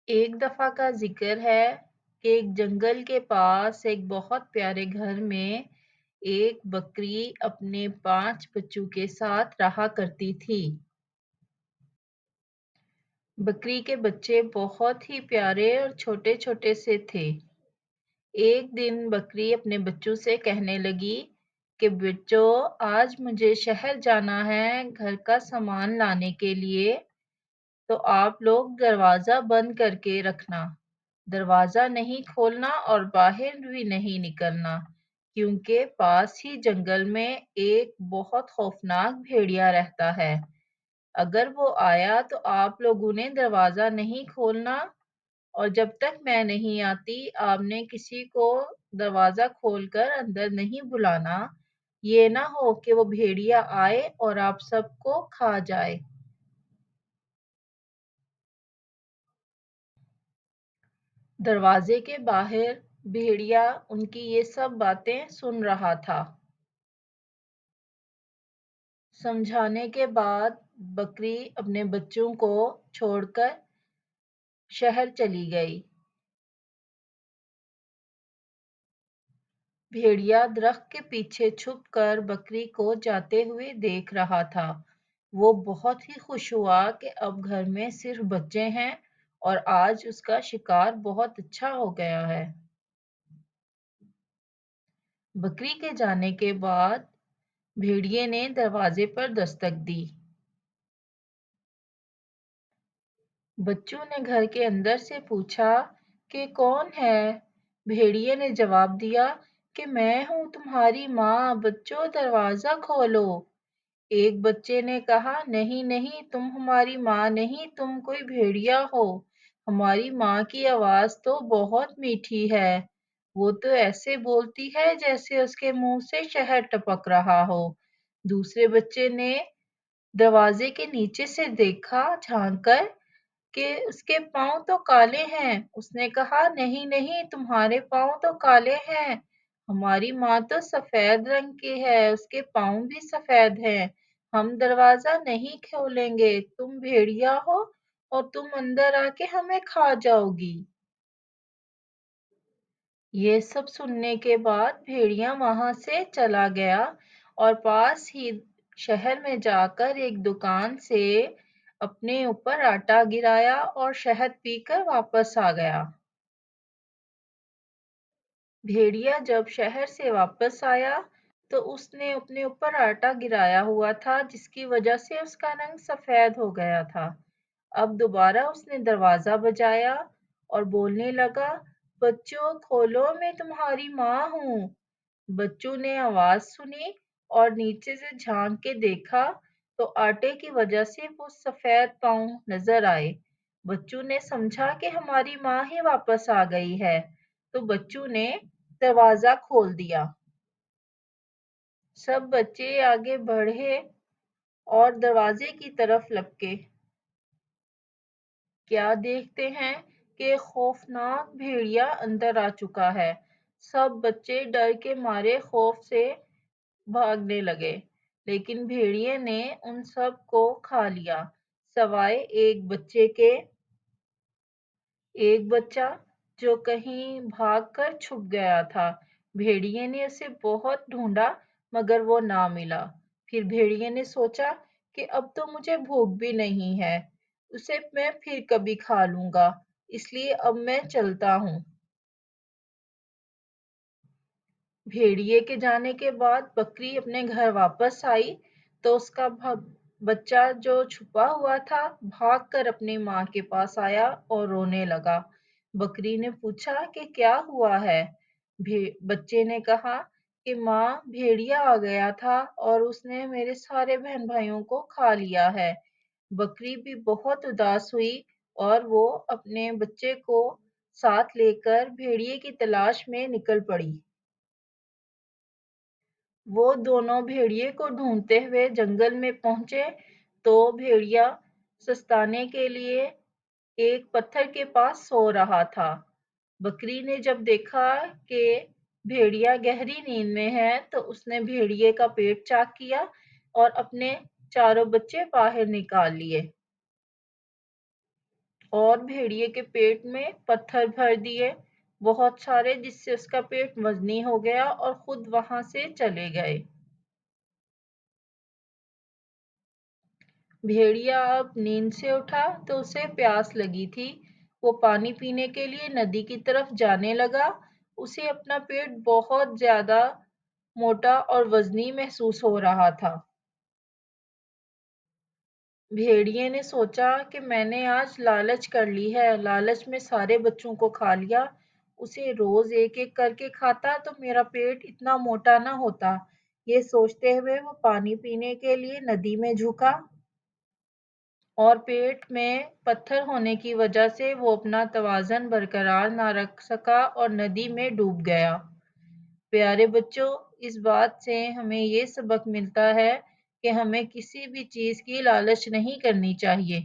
ایک دفعہ کا ذکر ہے کہ ایک جنگل کے پاس ایک بہت پیارے گھر میں ایک بکری اپنے 5 بچوں کے ساتھ رہا کرتی تھی۔ بکری کے بچے بہت ہی پیارے اور چھوٹے چھوٹے سے تھے۔ ایک دن بکری اپنے بچوں سے کہنے لگی کہ بچوں، آج مجھے شہر جانا ہے گھر کا سامان لانے کے لیے، تو آپ لوگ دروازہ بند کر کے رکھنا، دروازہ نہیں کھولنا اور باہر بھی نہیں نکلنا، کیونکہ پاس ہی جنگل میں ایک بہت خوفناک بھیڑیا رہتا ہے۔ اگر وہ آیا تو آپ لوگوں نے دروازہ نہیں کھولنا، اور جب تک میں نہیں آتی آپ نے کسی کو دروازہ کھول کر اندر نہیں بلانا، یہ نہ ہو کہ وہ بھیڑیا آئے اور آپ سب کو کھا جائے۔ دروازے کے باہر بھیڑیا ان کی یہ سب باتیں سن رہا تھا۔ سمجھانے کے بعد بکری اپنے بچوں کو چھوڑ کر شہر چلی گئی۔ بھیڑیا درخت کے پیچھے چھپ کر بکری کو جاتے ہوئے دیکھ رہا تھا۔ وہ بہت ہی خوش ہوا کہ اب گھر میں صرف بچے ہیں اور آج اس کا شکار بہت اچھا ہو گیا ہے۔ بکری کے جانے کے بعد بھیڑیے نے دروازے پر دستک دی۔ بچوں نے گھر کے اندر سے پوچھا کہ کون ہے؟ بھیڑیے نے جواب دیا کہ میں ہوں تمہاری ماں، بچوں دروازہ کھولو۔ ایک بچے نے کہا نہیں نہیں، تم ہماری ماں نہیں، تم کوئی بھیڑیا ہو، ہماری ماں کی آواز تو بہت میٹھی ہے، وہ تو ایسے بولتی ہے جیسے اس کے منہ سے شہد ٹپک رہا ہو۔ دوسرے بچے نے دروازے کے نیچے سے دیکھا جھانک کر کہ اس کے پاؤں تو کالے ہیں۔ اس نے کہا نہیں نہیں، تمہارے پاؤں تو کالے ہیں، ہماری ماں تو سفید رنگ کی ہے، اس کے پاؤں بھی سفید ہیں، ہم دروازہ نہیں کھولیں گے، تم بھیڑیا ہو اور تم اندر آ کے ہمیں کھا جاؤ گی۔ یہ سب سننے کے بعد بھیڑیا وہاں سے چلا گیا اور پاس ہی شہر میں جا کر ایک دکان سے اپنے اوپر آٹا گرایا اور شہد پی کر واپس آ گیا۔ بھیڑیا جب شہر سے واپس آیا تو اس نے اپنے اوپر آٹا گرایا ہوا تھا، جس کی وجہ سے اس کا رنگ سفید ہو گیا تھا۔ اب دوبارہ اس نے دروازہ بجایا اور بولنے لگا بچوں کھولو، میں تمہاری ماں ہوں۔ بچوں نے آواز سنی اور نیچے سے جھانک کے دیکھا تو آٹے کی وجہ سے وہ سفید پاؤں نظر آئے۔ بچوں نے سمجھا کہ ہماری ماں ہی واپس آ گئی ہے، تو بچوں نے دروازہ کھول دیا۔ سب بچے آگے بڑھے اور دروازے کی طرف لپکے۔ کیا دیکھتے ہیں کہ خوفناک بھیڑیا اندر آ چکا ہے۔ سب بچے ڈر کے مارے خوف سے بھاگنے لگے، لیکن بھیڑیے نے ان سب کو کھا لیا سوائے ایک بچے کے۔ ایک بچہ جو کہیں بھاگ کر چھپ گیا تھا، بھیڑیے نے اسے بہت ڈھونڈا مگر وہ نہ ملا۔ پھر بھیڑیے نے سوچا کہ اب تو مجھے بھوک بھی نہیں ہے، اسے میں پھر کبھی کھا لوں گا، اس لیے اب میں چلتا ہوں۔ بھیڑیے کے جانے کے بعد بکری اپنے گھر واپس آئی تو اس کا بچہ جو چھپا ہوا تھا بھاگ کر اپنی ماں کے پاس آیا اور رونے لگا۔ بکری نے پوچھا کہ کیا ہوا ہے؟ بچے نے کہا کہ ماں، بھیڑیا آ گیا تھا اور اس نے میرے سارے بہن بھائیوں کو کھا لیا ہے۔ بکری بھی بہت اداس ہوئی اور وہ اپنے بچے کو ساتھ لے کر بھیڑیے کی تلاش میں نکل پڑی۔ وہ دونوں بھیڑیے کو ڈھونڈتے ہوئے جنگل میں پہنچے تو بھیڑیا سستانے کے لیے ایک پتھر کے پاس سو رہا تھا۔ بکری نے جب دیکھا کہ بھیڑیا گہری نیند میں ہے تو اس نے بھیڑیے کا پیٹ چاک کیا اور اپنے چاروں بچے باہر نکال لیے۔ اور بھیڑیے کے پیٹ میں پتھر بھر دیے بہت سارے، جس سے اس کا پیٹ وزنی ہو گیا اور خود وہاں سے چلے گئے۔ بھیڑیا اب نیند سے اٹھا تو اسے پیاس لگی تھی۔ وہ پانی پینے کے لیے ندی کی طرف جانے لگا۔ اسے اپنا پیٹ بہت زیادہ موٹا اور وزنی محسوس ہو رہا تھا۔ بھیڑیے نے سوچا کہ میں نے آج لالچ کر لی ہے، لالچ میں سارے بچوں کو کھا لیا۔ اسے روز ایک ایک کر کے کھاتا تو میرا پیٹ اتنا موٹا نہ ہوتا۔ یہ سوچتے ہوئے وہ پانی پینے کے لیے ندی میں جھکا اور پیٹ میں پتھر ہونے کی وجہ سے وہ اپنا توازن برقرار نہ رکھ سکا اور ندی میں ڈوب گیا۔ پیارے بچوں، اس بات سے ہمیں یہ سبق ملتا ہے کہ ہمیں کسی بھی چیز کی لالچ نہیں کرنی چاہیے۔